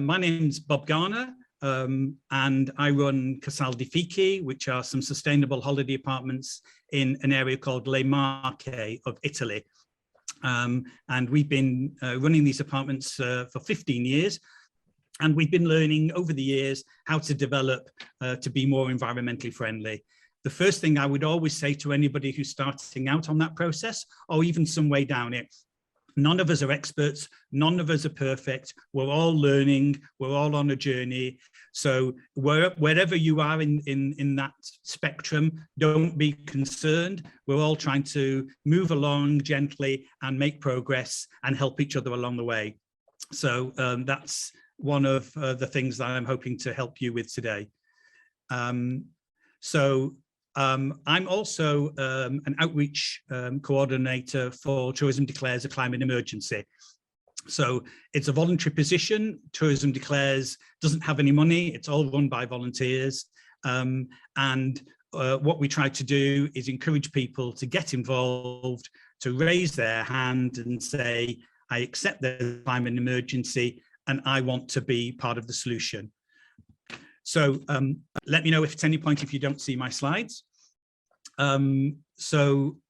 My name's Bob Garner, and I run Casal di Fichi, which are some sustainable holiday apartments in an area called Le Marche of Italy. And we've been running these apartments for 15 years. And we've been learning over the years how to develop to be more environmentally friendly. The first thing I would always say to anybody who's starting out on that process, or even some way down it, none of us are experts, none of us are perfect. We're all learning, we're all on a journey. So wherever you are in that spectrum, don't be concerned. We're all trying to move along gently and make progress and help each other along the way. So that's one of the things that I'm hoping to help you with today. I'm also an outreach coordinator for Tourism Declares a Climate Emergency. So it's a voluntary position. Tourism Declares doesn't have any money. It's all run by volunteers. What we try to do is encourage people to get involved, to raise their hand and say, I accept the climate emergency and I want to be part of the solution. So let me know if at any point if you don't see my slides. What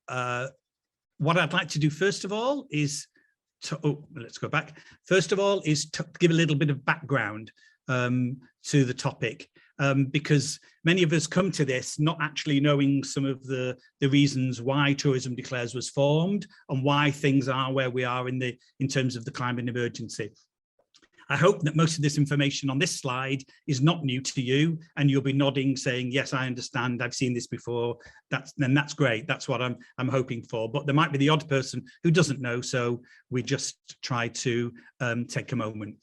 I'd like to do first of all is let's go back. First of all is to give a little bit of background to the topic, because many of us come to this not actually knowing some of the reasons why Tourism Declares was formed and why things are where we are in terms of the climate emergency. I hope that most of this information on this slide is not new to you and you'll be nodding saying, yes, I understand, I've seen this before. That's great. That's what I'm hoping for. But there might be the odd person who doesn't know, so we just try to take a moment.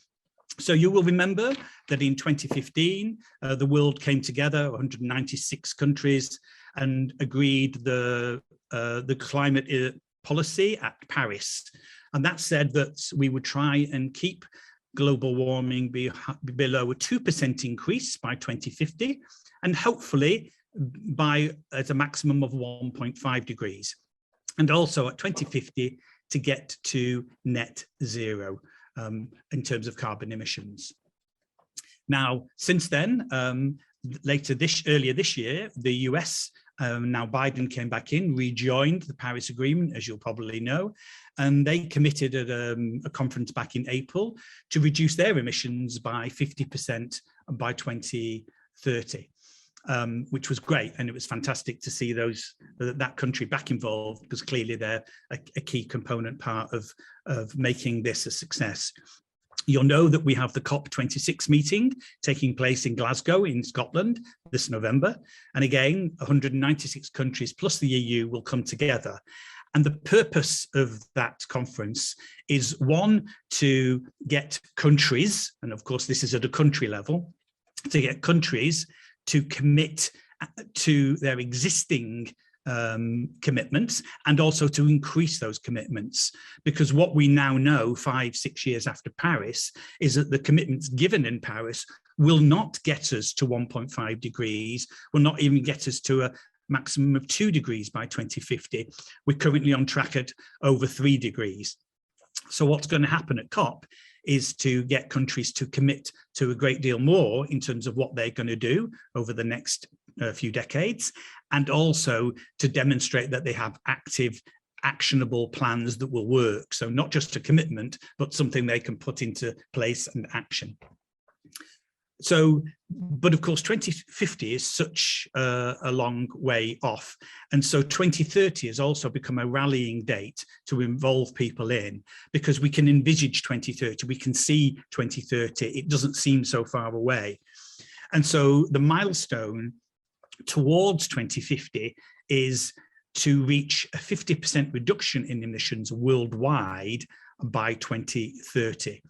So you will remember that in 2015, the world came together, 196 countries, and agreed the climate policy at Paris. And that said that we would try and keep global warming below a 2% increase by 2050, and hopefully at a maximum of 1.5 degrees. And also at 2050 to get to net zero in terms of carbon emissions. Now, since then, earlier this year, the US, now Biden came back in, rejoined the Paris Agreement, as you'll probably know, and they committed at a conference back in April to reduce their emissions by 50% by 2030, which was great. And it was fantastic to see that country back involved, because clearly they're a key component part of making this a success. You'll know that we have the COP26 meeting taking place in Glasgow in Scotland this November. And again, 196 countries plus the EU will come together. And the purpose of that conference is, one, to get countries, and of course this is at a country level, to get countries to commit to their existing commitments and also to increase those commitments, because what we now know 5-6 years after Paris is that the commitments given in Paris will not get us to 1.5 degrees, will not even get us to a maximum of 2 degrees by 2050. We're currently on track at over 3 degrees. So what's going to happen at COP is to get countries to commit to a great deal more in terms of what they're going to do over the next few decades, and also to demonstrate that they have active, actionable plans that will work. So not just a commitment, but something they can put into place and action. So, but of course, 2050 is such a long way off. And so 2030 has also become a rallying date to involve people in, because we can envisage 2030, we can see 2030, it doesn't seem so far away. And so the milestone towards 2050 is to reach a 50% reduction in emissions worldwide by 2030.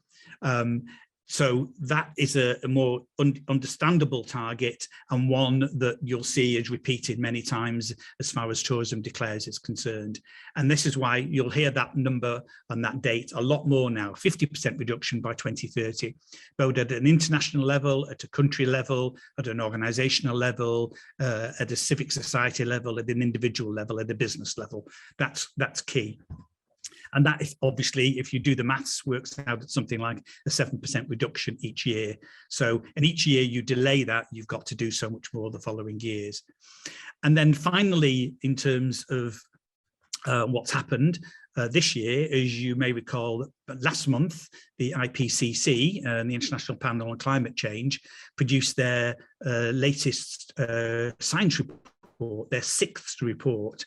So that is a more understandable target, and one that you'll see is repeated many times as far as Tourism Declares is concerned. And this is why you'll hear that number and that date a lot more now, 50% reduction by 2030, both at an international level, at a country level, at an organizational level, at a civic society level, at an individual level, at a business level. That's key. And that is obviously, if you do the maths, works out at something like a 7% reduction each year. So, and each year you delay that, you've got to do so much more the following years. And then finally, in terms of what's happened this year, as you may recall, last month, the IPCC, the International Panel on Climate Change, produced their latest science report, their 6th report.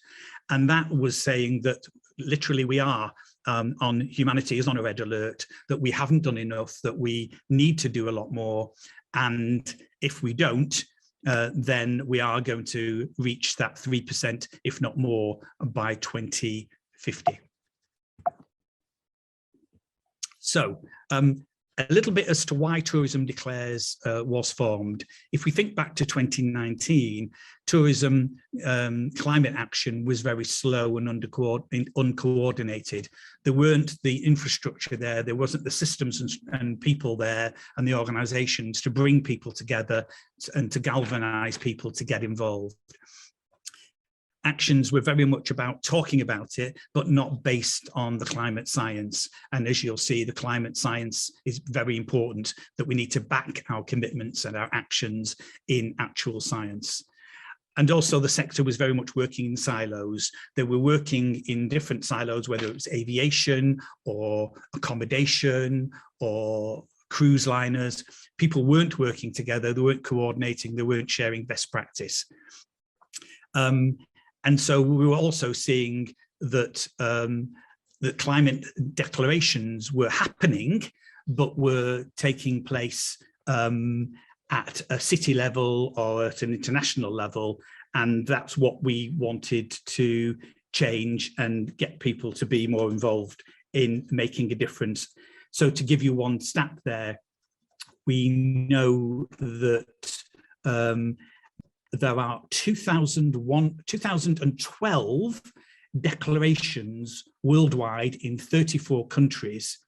And that was saying that literally we are humanity is on a red alert, that we haven't done enough, that we need to do a lot more. And if we don't, then we are going to reach that 3%, if not more, by 2050. So a little bit as to why Tourism Declares was formed. If we think back to 2019, tourism climate action was very slow and uncoordinated. There weren't the infrastructure there wasn't the systems and people there and the organizations to bring people together and to galvanize people to get involved. Actions were very much about talking about it, but not based on the climate science. And as you'll see, the climate science is very important, that we need to back our commitments and our actions in actual science. And also the sector was very much working in silos. They were working in different silos, whether it was aviation or accommodation or cruise liners. People weren't working together, they weren't coordinating, they weren't sharing best practice. And so we were also seeing that the climate declarations were happening, but were taking place at a city level or at an international level. And that's what we wanted to change and get people to be more involved in making a difference. So to give you one stat there, we know that there are 2012 declarations worldwide in 34 countries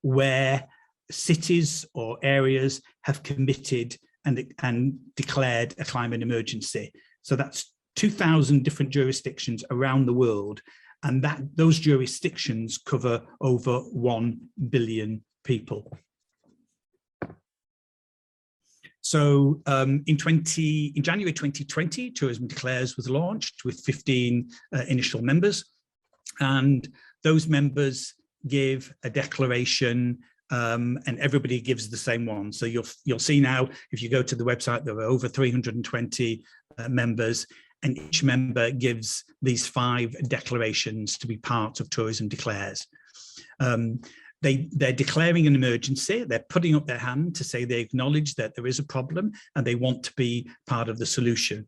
where cities or areas have committed and declared a climate emergency. So that's 2,000 different jurisdictions around the world, and those jurisdictions cover over 1 billion people. So in January 2020, Tourism Declares was launched with 15 initial members, and those members give a declaration, and everybody gives the same one. So you'll see now, if you go to the website, there are over 320 members, and each member gives these 5 declarations to be part of Tourism Declares. They're declaring an emergency, they're putting up their hand to say they acknowledge that there is a problem and they want to be part of the solution.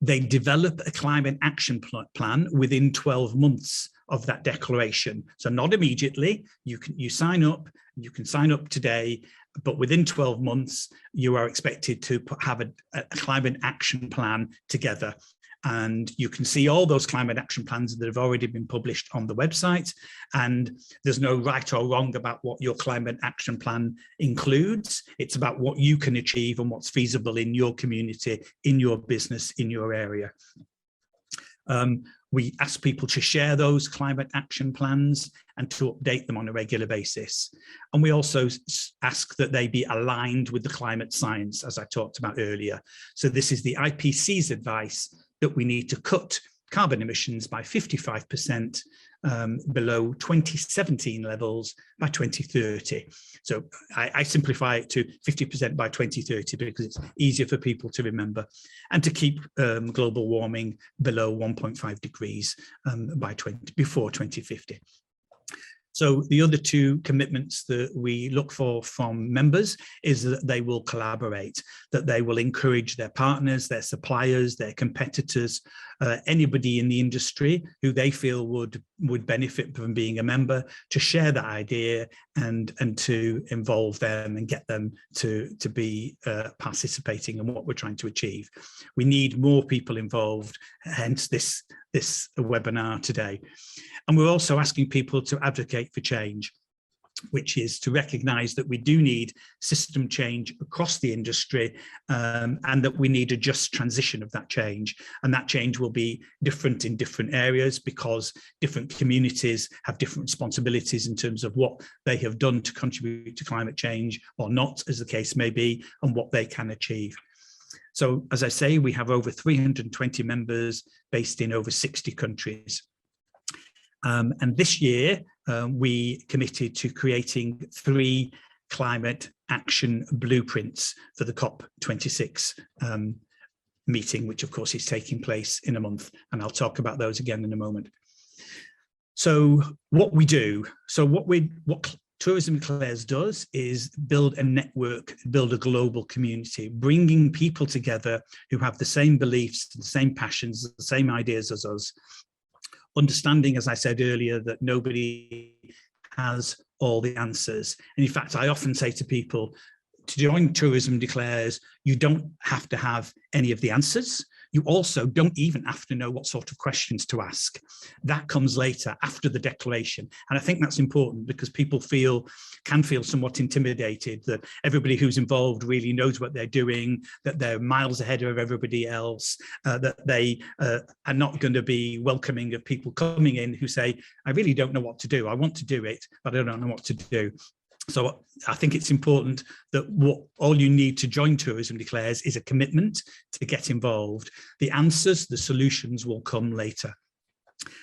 They develop a climate action plan within 12 months of that declaration. So not immediately, you can sign up today, but within 12 months, you are expected to have a climate action plan together. And you can see all those climate action plans that have already been published on the website. And there's no right or wrong about what your climate action plan includes. It's about what you can achieve and what's feasible in your community, in your business, in your area. We ask people to share those climate action plans and to update them on a regular basis. And we also ask that they be aligned with the climate science, as I talked about earlier. So this is the IPCC's advice that we need to cut carbon emissions by 55% below 2017 levels by 2030. So I simplify it to 50% by 2030 because it's easier for people to remember, and to keep global warming below 1.5 degrees before 2050. So the other 2 commitments that we look for from members is that they will collaborate, that they will encourage their partners, their suppliers, their competitors, anybody in the industry who they feel would benefit from being a member, to share that idea and to involve them and get them to be participating in what we're trying to achieve. We need more people involved, hence this webinar today. And we're also asking people to advocate for change. which is to recognise that we do need system change across the industry, and that we need a just transition of that change. And that change will be different in different areas because different communities have different responsibilities in terms of what they have done to contribute to climate change or not, as the case may be, and what they can achieve. So, as I say, we have over 320 members based in over 60 countries. And this year, we committed to creating 3 climate action blueprints for the COP26 meeting, which of course is taking place in a month. And I'll talk about those again in a moment. So what we do, what Tourism Declares does is build a network, build a global community, bringing people together who have the same beliefs, the same passions, the same ideas as us. Understanding, as I said earlier, that nobody has all the answers. And in fact, I often say to people, to join Tourism Declares, you don't have to have any of the answers. You also don't even have to know what sort of questions to ask. That comes later, after the declaration. And I think that's important because people can feel somewhat intimidated that everybody who's involved really knows what they're doing, that they're miles ahead of everybody else, that they are not going to be welcoming of people coming in who say, I really don't know what to do. I want to do it, but I don't know what to do. So I think it's important that all you need to join Tourism Declares is a commitment to get involved. The answers, the solutions will come later.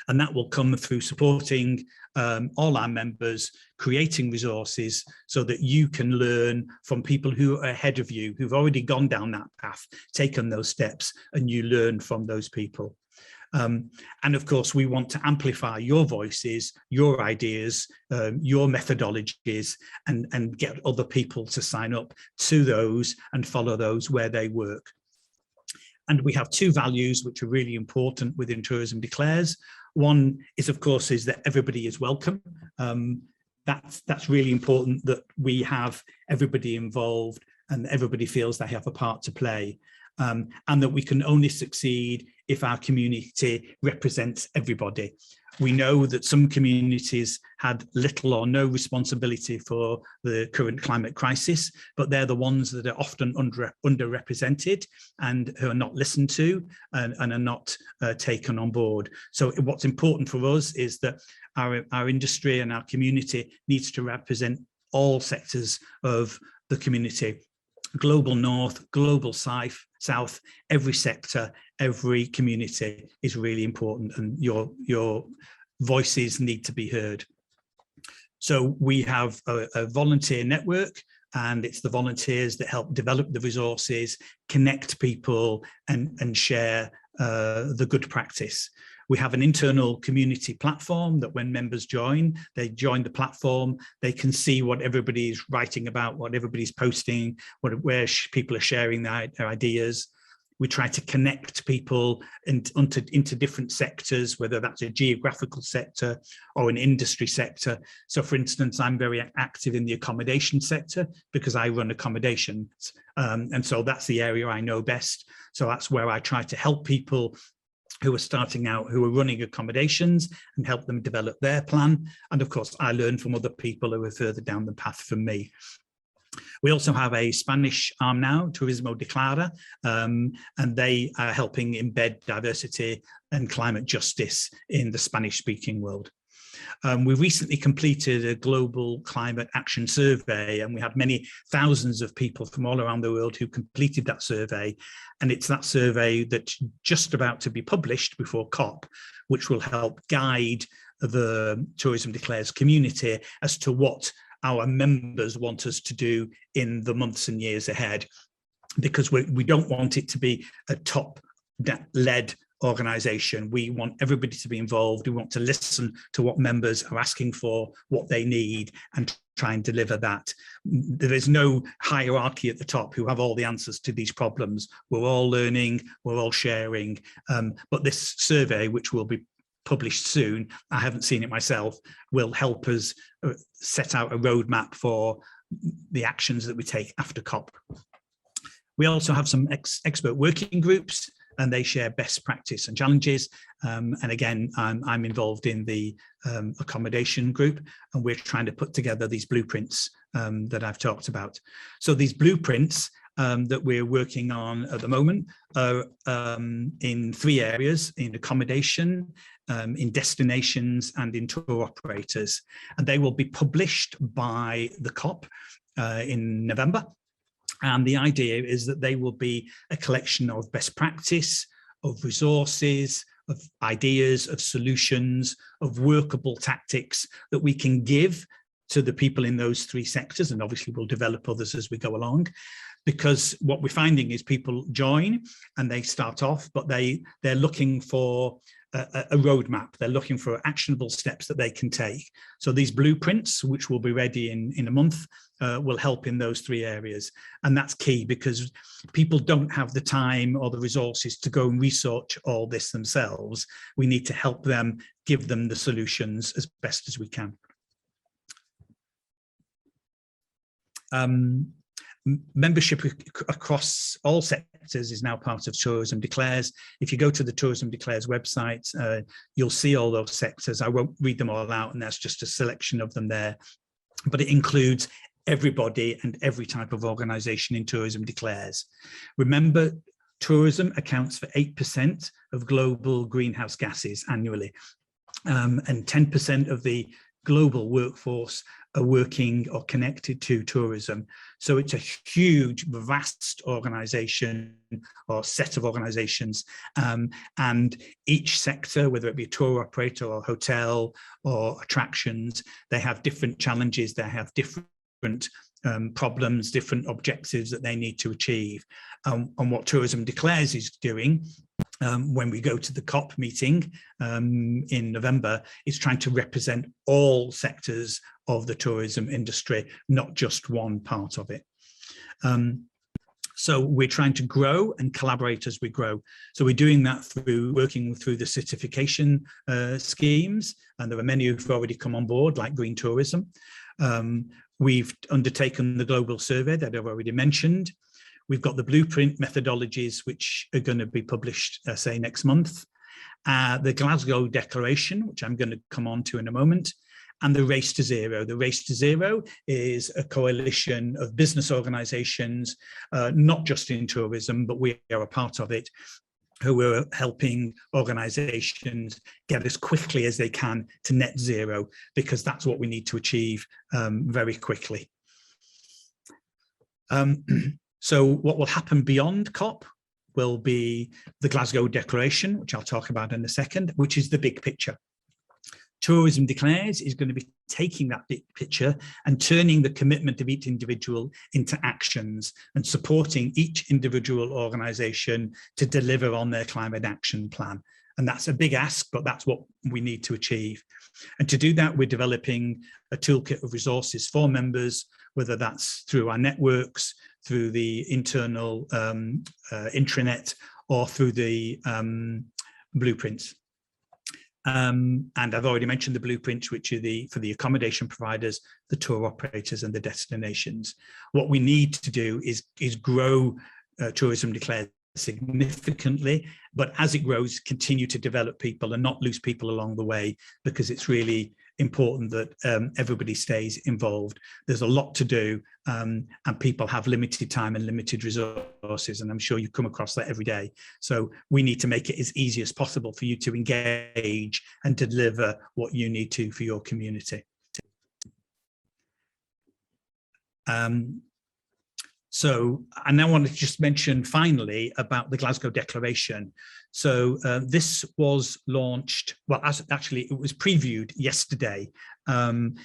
And that will come through supporting all our members, creating resources so that you can learn from people who are ahead of you, who've already gone down that path, taken those steps, and you learn from those people. And of course, we want to amplify your voices, your ideas, your methodologies, and get other people to sign up to those and follow those where they work. And we have 2 values which are really important within Tourism Declares. One is, of course, is that everybody is welcome. That's really important, that we have everybody involved and everybody feels they have a part to play. And that we can only succeed if our community represents everybody. We know that some communities had little or no responsibility for the current climate crisis, but they're the ones that are often underrepresented and who are not listened to and are not taken on board. So what's important for us is that our industry and our community needs to represent all sectors of the community. Global North, global South, every sector, every community is really important, and your voices need to be heard. So we have a volunteer network, and it's the volunteers that help develop the resources, connect people, and share the good practice. We have an internal community platform that when members join, they join the platform, they can see what everybody's writing about, what everybody's posting, where people are sharing their ideas. We try to connect people into different sectors, whether that's a geographical sector or an industry sector. So for instance, I'm very active in the accommodation sector because I run accommodations. And so that's the area I know best. So that's where I try to help people who are starting out, who are running accommodations, and help them develop their plan. And of course, I learn from other people who are further down the path from me. We also have a Spanish arm now, Turismo Declara, and they are helping embed diversity and climate justice in the Spanish-speaking world. We recently completed a global climate action survey, and we had many thousands of people from all around the world who completed that survey. And it's that survey that's just about to be published before COP, which will help guide the Tourism Declares community as to what our members want us to do in the months and years ahead, because we don't want it to be a top-led organisation. We want everybody to be involved. We want to listen to what members are asking for, what they need, and try and deliver that. There is no hierarchy at the top who have all the answers to these problems. We're all learning, we're all sharing. But this survey, which will be published soon, I haven't seen it myself, will help us set out a roadmap for the actions that we take after COP. We also have some expert working groups and they share best practice and challenges. And again, I'm involved in the accommodation group, and we're trying to put together these blueprints that I've talked about. So these blueprints that we're working on at the moment are in 3 areas: in accommodation, in destinations, and in tour operators. And they will be published by the COP in November. And the idea is that they will be a collection of best practice, of resources, of ideas, of solutions, of workable tactics that we can give to the people in those 3 sectors. And obviously we'll develop others as we go along, because what we're finding is people join and they start off, but they're looking for a roadmap. They're looking for actionable steps that they can take. So these blueprints, which will be ready in a month, will help in those 3 areas. And that's key, because people don't have the time or the resources to go and research all this themselves. We need to help them, give them the solutions as best as we can. Membership across all sectors is now part of Tourism Declares. If you go to the Tourism Declares website, you'll see all those sectors. I won't read them all out, and that's just a selection of them there. But it includes everybody and every type of organisation in Tourism Declares. Remember, tourism accounts for 8% of global greenhouse gases annually, and 10% of the global workforce are working or connected to tourism. So it's a huge, vast organisation or set of organisations, and each sector, whether it be a tour operator or hotel or attractions, they have different challenges, they have different problems, different objectives that they need to achieve. And what Tourism Declares is doing, when we go to the COP meeting in November, is trying to represent all sectors of the tourism industry, not just one part of it. So we're trying to grow and collaborate as we grow. So we're doing that through working through the certification schemes, and there are many who've already come on board, like Green Tourism. We've undertaken the global survey that I've already mentioned. We've got the blueprint methodologies, which are going to be published, say, next month. The Glasgow Declaration, which I'm going to come on to in a moment, and the Race to Zero. The Race to Zero is a coalition of business organisations, not just in tourism, but we are a part of it, who are helping organisations get as quickly as they can to net zero, because that's what we need to achieve very quickly. So what will happen beyond COP will be the Glasgow Declaration, which I'll talk about in a second, which is the big picture. Tourism Declares is going to be taking that big picture and turning the commitment of each individual into actions and supporting each individual organisation to deliver on their climate action plan. And that's a big ask, but that's what we need to achieve. And to do that, we're developing a toolkit of resources for members, whether that's through our networks, through the internal intranet, or through the blueprints. And I've already mentioned the blueprints, which are for the accommodation providers, the tour operators, and the destinations. What we need to do is grow Tourism Declared significantly, but as it grows, continue to develop people and not lose people along the way, because it's really important that everybody stays involved. There's a lot to do, and people have limited time and limited resources, and I'm sure you come across that every day. So we need to make it as easy as possible for you to engage and deliver what you need to for your community. So I now want to just mention finally about the Glasgow Declaration. So this was launched, well, actually it was previewed yesterday, and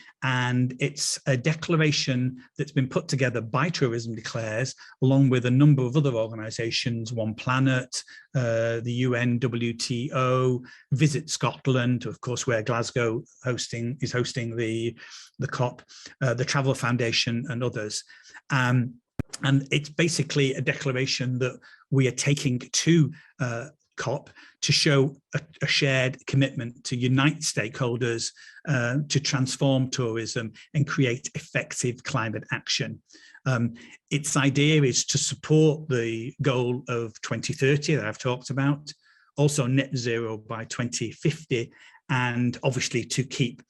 it's a declaration that's been put together by Tourism Declares, along with a number of other organisations, One Planet, the UN, WTO, Visit Scotland, of course, where Glasgow is hosting the COP, the Travel Foundation, and others. And it's basically a declaration that we are taking to COP to show a shared commitment to unite stakeholders to transform tourism and create effective climate action. Its idea is to support the goal of 2030 that I've talked about, also net zero by 2050, and obviously to keep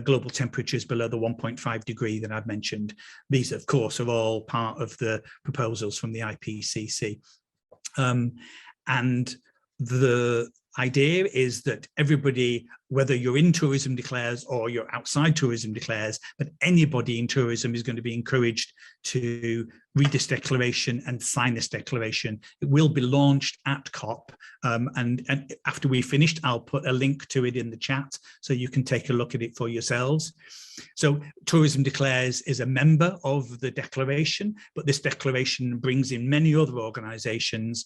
global temperatures below the 1.5 degree that I've mentioned. These, of course, are all part of the proposals from the IPCC. And the idea is that everybody, whether you're in tourism declares or you're outside tourism declares, but anybody in tourism is going to be encouraged to read this declaration and sign this declaration. It will be launched at COP, and after we finished, I'll put a link to it in the chat so you can take a look at it for yourselves. So Tourism Declares is a member of the declaration, but this declaration brings in many other organisations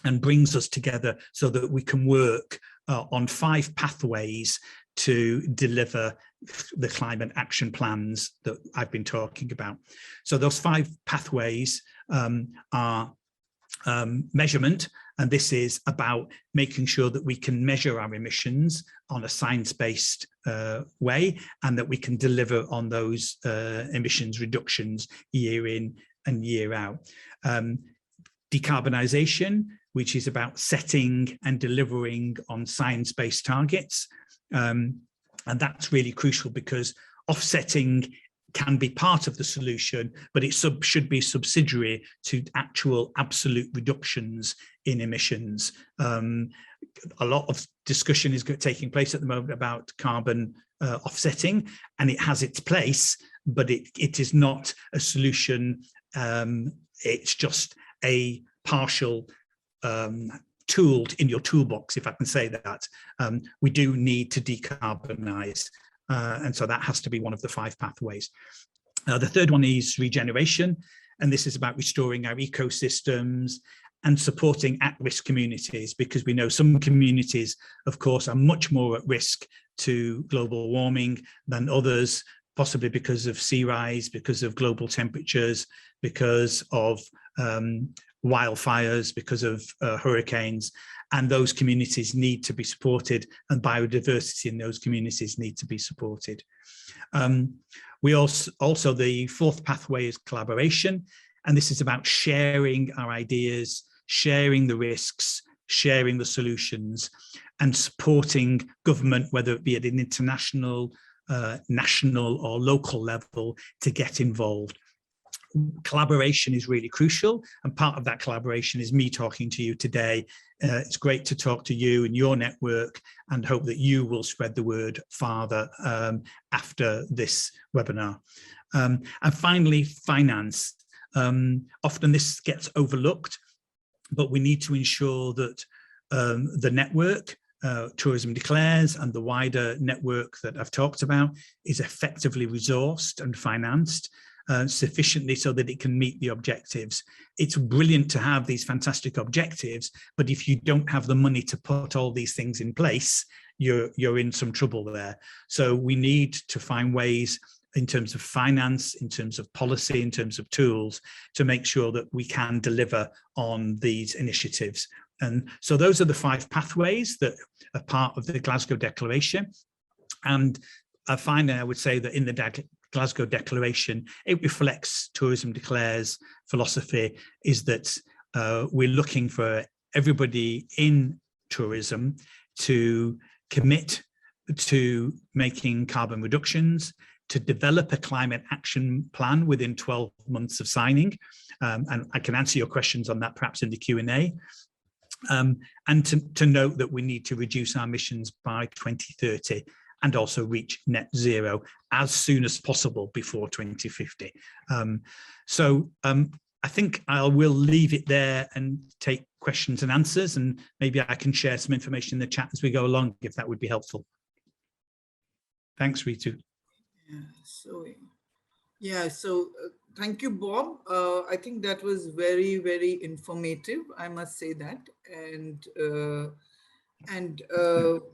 and brings us together so that we can work on 5 pathways to deliver the climate action plans that I've been talking about. So those 5 pathways are measurement, and this is about making sure that we can measure our emissions on a science-based way, and that we can deliver on those emissions reductions year in and year out. Decarbonisation, which is about setting and delivering on science-based targets. And that's really crucial because offsetting can be part of the solution, but it should be subsidiary to actual absolute reductions in emissions. A lot of discussion is taking place at the moment about carbon offsetting, and it has its place, but it is not a solution. It's just a partial tool in your toolbox, if I can say that. We do need to decarbonize, and so that has to be one of the 5 pathways. The third one is regeneration, and this is about restoring our ecosystems and supporting at-risk communities, because we know some communities, of course, are much more at risk to global warming than others, possibly because of sea rise, because of global temperatures, because of wildfires, because of hurricanes, and those communities need to be supported, and biodiversity in those communities need to be supported. We also the 4th pathway is collaboration, and this is about sharing our ideas, sharing the risks, sharing the solutions, and supporting government, whether it be at an international, national or local level, to get involved. Collaboration is really crucial, and part of that collaboration is me talking to you today. It's great to talk to you and your network, and hope that you will spread the word farther after this webinar. And finally, finance. Often this gets overlooked, but we need to ensure that the network, Tourism Declares, and the wider network that I've talked about is effectively resourced and financed sufficiently so that it can meet the objectives. It's brilliant to have these fantastic objectives, but if you don't have the money to put all these things in place, you're in some trouble there. So we need to find ways in terms of finance, in terms of policy, in terms of tools, to make sure that we can deliver on these initiatives. And so those are the 5 pathways that are part of the Glasgow Declaration. And finally, I would say that in the Glasgow Declaration, it reflects Tourism Declares philosophy, is that we're looking for everybody in tourism to commit to making carbon reductions, to develop a climate action plan within 12 months of signing. And I can answer your questions on that perhaps in the Q&A. And to note that we need to reduce our emissions by 2030 and also reach net zero as soon as possible before 2050. I think I will leave it there and take questions and answers, and maybe I can share some information in the chat as we go along, if that would be helpful. Thanks, Ritu. So thank you, Bob. I think that was very, very informative, I must say that. And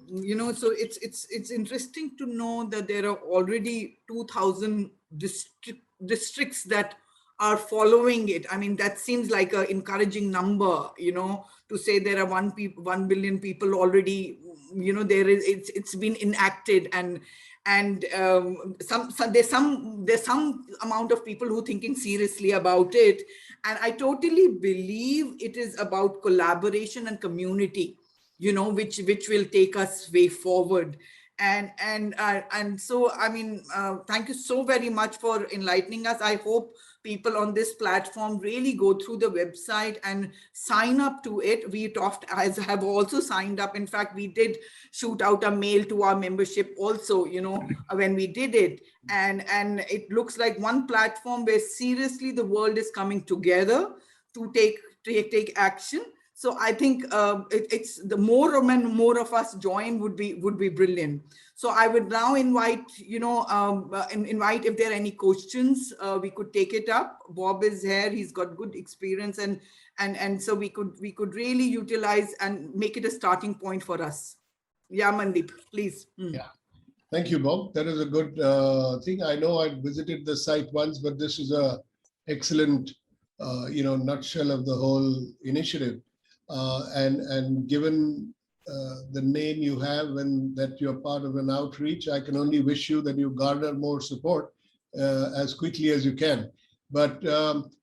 you know, so it's interesting to know that there are already 2,000 districts that are following it. I mean, that seems like an encouraging number, to say there are 1 billion people already, it's been enacted, and there's some amount of people who are thinking seriously about it. And I totally believe it is about collaboration and community, which will take us way forward. And so, I mean, thank you so very much for enlightening us. I hope people on this platform really go through the website and sign up to it. We TOFTigers have also signed up. In fact, we did shoot out a mail to our membership also, when we did it. And it looks like one platform where seriously the world is coming together to take action. So I think it's the more and more of us join would be brilliant. So I would now invite, invite if there are any questions, we could take it up. Bob is here; he's got good experience, and so we could really utilize and make it a starting point for us. Yeah, Mandeep, please. Yeah, thank you, Bob. That is a good thing. I know I visited the site once, but this is a excellent, nutshell of the whole initiative. And given the name you have and that you're part of an outreach, I can only wish you that you garner more support as quickly as you can. But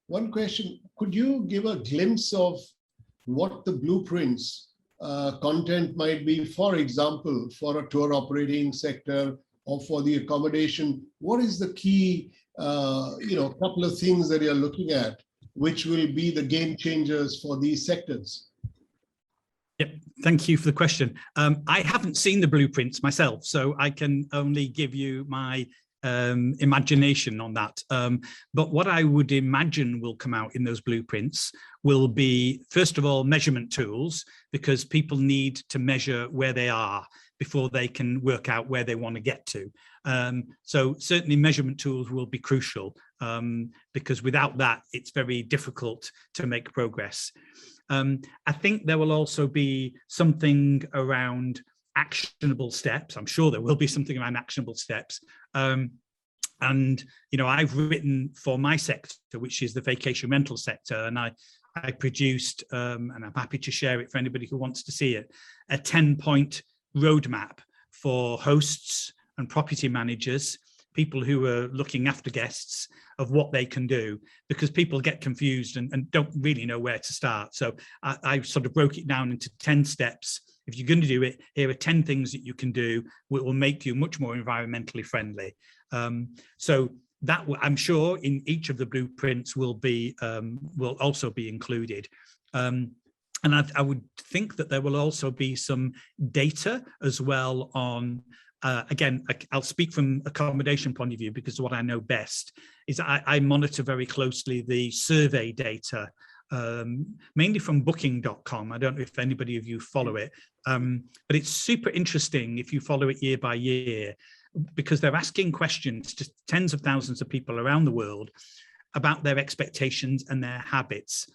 one question, could you give a glimpse of what the blueprints content might be, for example, for a tour operating sector or for the accommodation? What is the key, couple of things that you're looking at, which will be the game changers for these sectors? Yep, thank you for the question. I haven't seen the blueprints myself, so I can only give you my imagination on that. But what I would imagine will come out in those blueprints will be, first of all, measurement tools, because people need to measure where they are before they can work out where they want to get to. So certainly measurement tools will be crucial, because without that, it's very difficult to make progress. I think there will also be something around actionable steps. I'm sure there will be something around actionable steps. And, I've written for my sector, which is the vacation rental sector, and I produced, and I'm happy to share it for anybody who wants to see it, a 10-point roadmap for hosts and property managers, people who are looking after guests, of what they can do, because people get confused and don't really know where to start. So I sort of broke it down into 10 steps. If you're going to do it, here are 10 things that you can do that will make you much more environmentally friendly. So that I'm sure in each of the blueprints will also be included. And I would think that there will also be some data as well on, again, I'll speak from accommodation point of view, because what I know best is I monitor very closely the survey data, mainly from Booking.com. I don't know if anybody of you follow it, but it's super interesting if you follow it year by year, because they're asking questions to tens of thousands of people around the world about their expectations and their habits.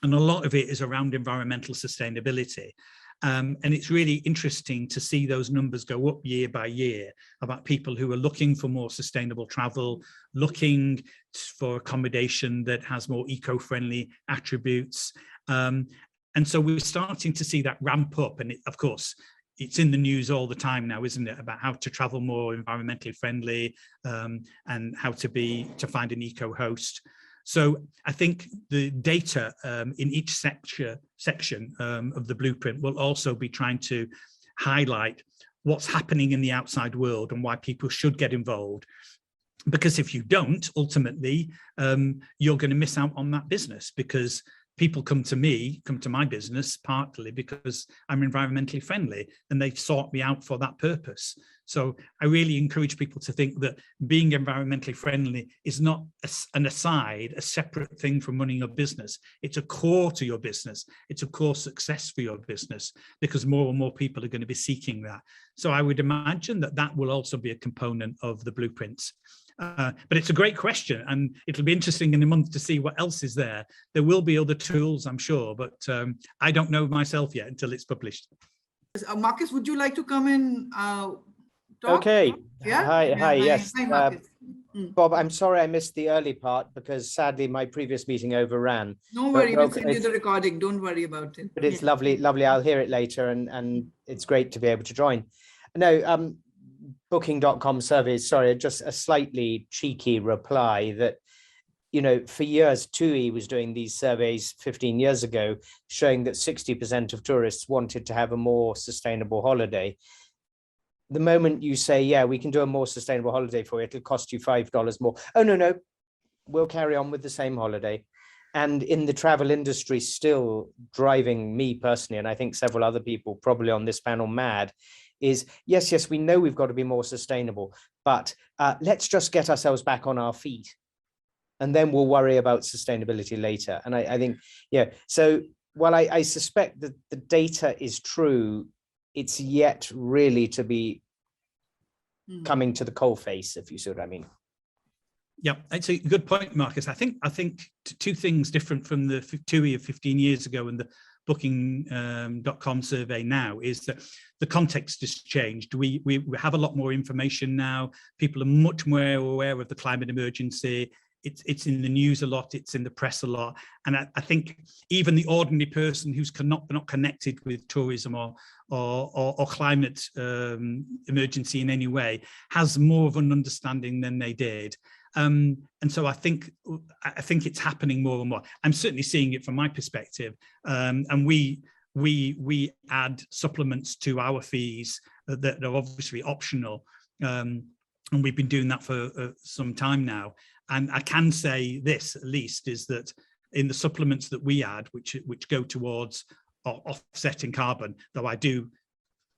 And a lot of it is around environmental sustainability. And it's really interesting to see those numbers go up year by year about people who are looking for more sustainable travel, looking for accommodation that has more eco-friendly attributes. And so we're starting to see that ramp up. And of course, it's in the news all the time now, isn't it, about how to travel more environmentally friendly, and how to find an eco-host. So I think the data in each section of the blueprint will also be trying to highlight what's happening in the outside world and why people should get involved. Because if you don't, ultimately, you're going to miss out on that business, because people come to my business partly because I'm environmentally friendly, and they sought me out for that purpose. So I really encourage people to think that being environmentally friendly is not an aside, a separate thing from running your business. It's a core to your business. It's a core success for your business, because more and more people are going to be seeking that. So I would imagine that will also be a component of the blueprints. But it's a great question, and it'll be interesting in a month to see what else is there. There will be other tools, I'm sure, but I don't know myself yet until it's published. Marcus, would you like to come in? Talk? Okay. Yeah? Hi. Yes. Hi, Marcus. Bob, I'm sorry I missed the early part because sadly my previous meeting overran. No But worry, we'll send you the recording. Don't worry about it. But it's lovely, lovely. I'll hear it later, and it's great to be able to join. No, Booking.com surveys, sorry, just a slightly cheeky reply that, you know, for years, TUI was doing these surveys 15 years ago, showing that 60% of tourists wanted to have a more sustainable holiday. The moment you say, yeah, we can do a more sustainable holiday for you, it'll cost you $5 more. Oh, no, we'll carry on with the same holiday. And in the travel industry, still driving me personally, and I think several other people probably on this panel mad, is yes, we know we've got to be more sustainable, but let's just get ourselves back on our feet. And then we'll worry about sustainability later. And I think, yeah, so while I suspect that the data is true, it's yet really to be coming to the coalface, if you see what I mean. Yeah, it's a good point, Marcus. I think two things different from the TUI of 15 years ago and the Booking.com survey now is that the context has changed. We have a lot more information now. People are much more aware of the climate emergency. It's in the news a lot, it's in the press a lot. And I think even the ordinary person who's not connected with tourism or climate emergency in any way has more of an understanding than they did. And so I think it's happening more and more. I'm certainly seeing it from my perspective. And we add supplements to our fees that are obviously optional. And we've been doing that for some time now. And I can say this, at least, is that in the supplements that we add, which go towards offsetting carbon, though I do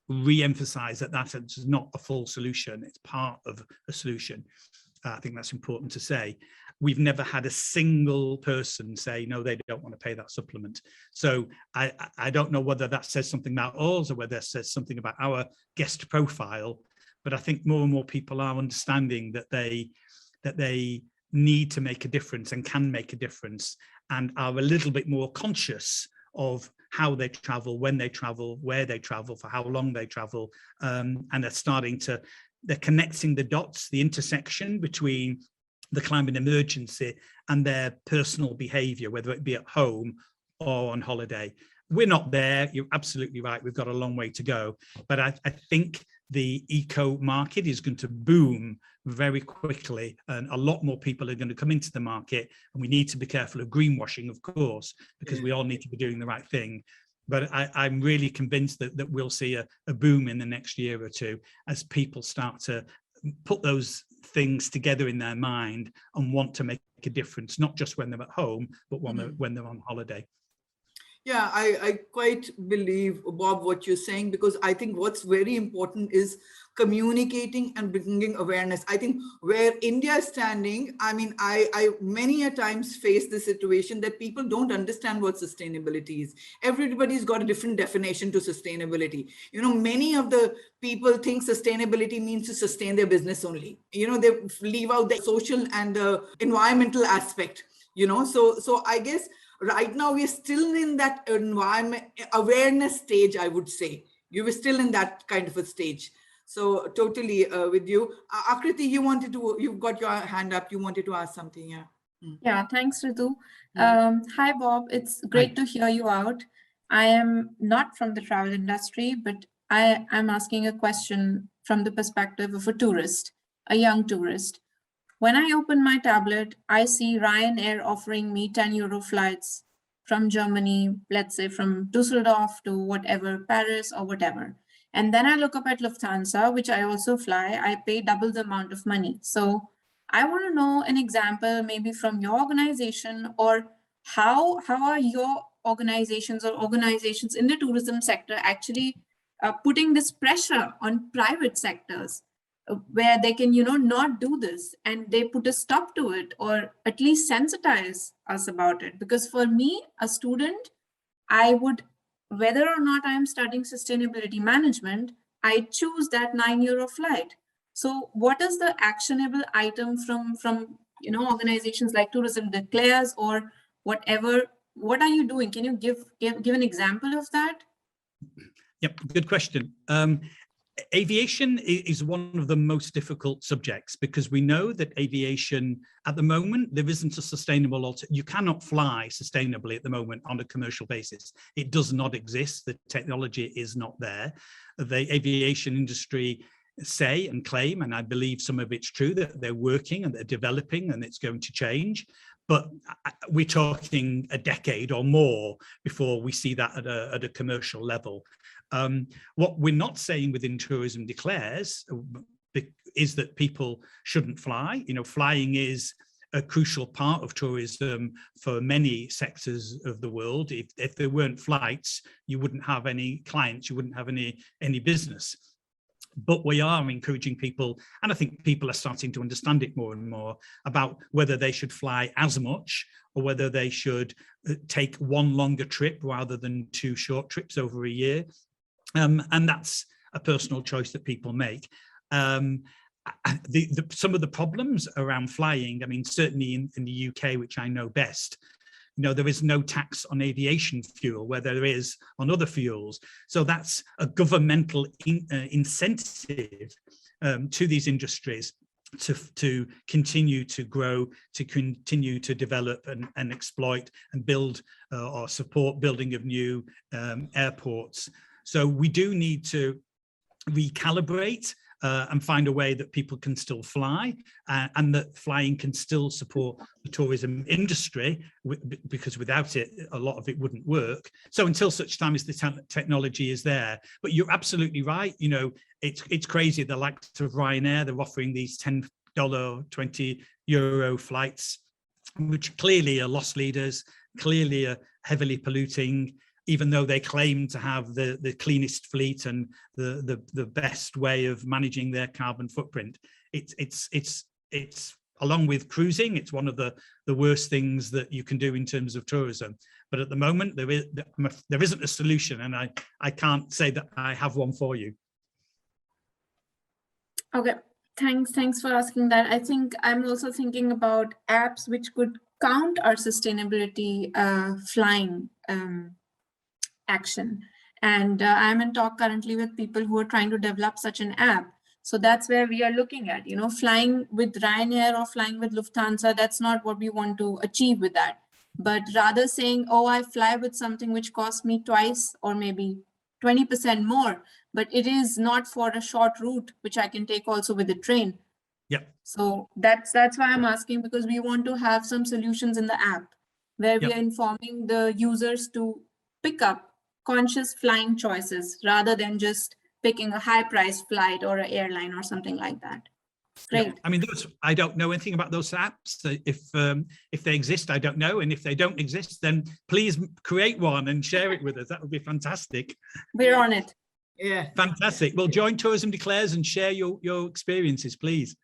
re-emphasize that is not a full solution, it's part of a solution. I think that's important to say. We've never had a single person say, no, they don't want to pay that supplement. So I don't know whether that says something about us or whether it says something about our guest profile, but I think more and more people are understanding that they need to make a difference and can make a difference and are a little bit more conscious of how they travel, when they travel, where they travel, for how long they travel, and they're connecting the dots, the intersection between the climate emergency and their personal behavior, whether it be at home or on holiday. We're not there, you're absolutely right, we've got a long way to go, but I think the eco market is going to boom very quickly and a lot more people are going to come into the market, and we need to be careful of greenwashing, of course, because we all need to be doing the right thing. But I'm really convinced that we'll see a boom in the next year or two as people start to put those things together in their mind and want to make a difference, not just when they're at home, but when they're on holiday. Yeah, I quite believe, Bob, what you're saying, because I think what's very important is communicating and bringing awareness. I think where India is standing, I mean, I many a times face the situation that people don't understand what sustainability is. Everybody's got a different definition to sustainability. You know, many of the people think sustainability means to sustain their business only. You know, they leave out the social and the environmental aspect, you know, so I guess right now we're still in that environment awareness stage, I would say. You were still in that kind of a stage. So totally with you. Akriti, you've got your hand up. You wanted to ask something, yeah. Yeah, thanks, Ritu. Hi, Bob. It's great to hear you out. I am not from the travel industry, but I am asking a question from the perspective of a tourist, a young tourist. When I open my tablet, I see Ryanair offering me 10 euro flights from Germany, let's say from Düsseldorf to whatever, Paris or whatever. And then I look up at Lufthansa, which I also fly, I pay double the amount of money. So I want to know an example maybe from your organization, or how are your organizations or organizations in the tourism sector actually putting this pressure on private sectors where they can, not do this, and they put a stop to it, or at least sensitize us about it. Because for me, a student, I would, whether or not I'm studying sustainability management, I choose that 9 euro flight. So what is the actionable item from organizations like Tourism Declares or whatever? What are you doing? Can you give an example of that? Yep, good question. Aviation is one of the most difficult subjects because we know that aviation at the moment, there isn't a sustainable alternative. You cannot fly sustainably at the moment on a commercial basis. It does not exist. The technology is not there. The aviation industry say and claim, and I believe some of it's true, that they're working and they're developing and it's going to change. But we're talking a decade or more before we see that at a commercial level. What we're not saying within Tourism Declares is that people shouldn't fly. You know, flying is a crucial part of tourism for many sectors of the world. If there weren't flights, you wouldn't have any clients, you wouldn't have any business. But we are encouraging people, and I think people are starting to understand it more and more, about whether they should fly as much or whether they should take one longer trip rather than 2 short trips over a year. And that's a personal choice that people make. Some of the problems around flying, I mean, certainly in the UK, which I know best, you know, there is no tax on aviation fuel where there is on other fuels. So that's a governmental incentive to these industries to continue to grow, to continue to develop and exploit and build or support building of new airports. So we do need to recalibrate and find a way that people can still fly and that flying can still support the tourism industry, because without it, a lot of it wouldn't work. So until such time as the technology is there. But you're absolutely right. You know, it's crazy. The likes of Ryanair, they're offering these $10, €20 flights, which clearly are loss leaders, clearly are heavily polluting, even though they claim to have the cleanest fleet and the best way of managing their carbon footprint. It's along with cruising, it's one of the worst things that you can do in terms of tourism. But at the moment, there isn't a solution, and I can't say that I have one for you. Okay, thanks for asking that. I think I'm also thinking about apps which could count our sustainability flying action. And I'm in talk currently with people who are trying to develop such an app. So that's where we are looking at, you know, flying with Ryanair or flying with Lufthansa. That's not what we want to achieve with that, but rather saying, oh, I fly with something which costs me twice or maybe 20% more, but it is not for a short route, which I can take also with the train. Yeah. So that's why I'm asking, because we want to have some solutions in the app where we are informing the users to pick up conscious flying choices rather than just picking a high-priced flight or an airline or something like that. Great. Yeah. I mean, I don't know anything about those apps. If they exist, I don't know. And if they don't exist, then please create one and share it with us. That would be fantastic. We're on it. Yeah. Fantastic. Well, join Tourism Declares and share your experiences, please.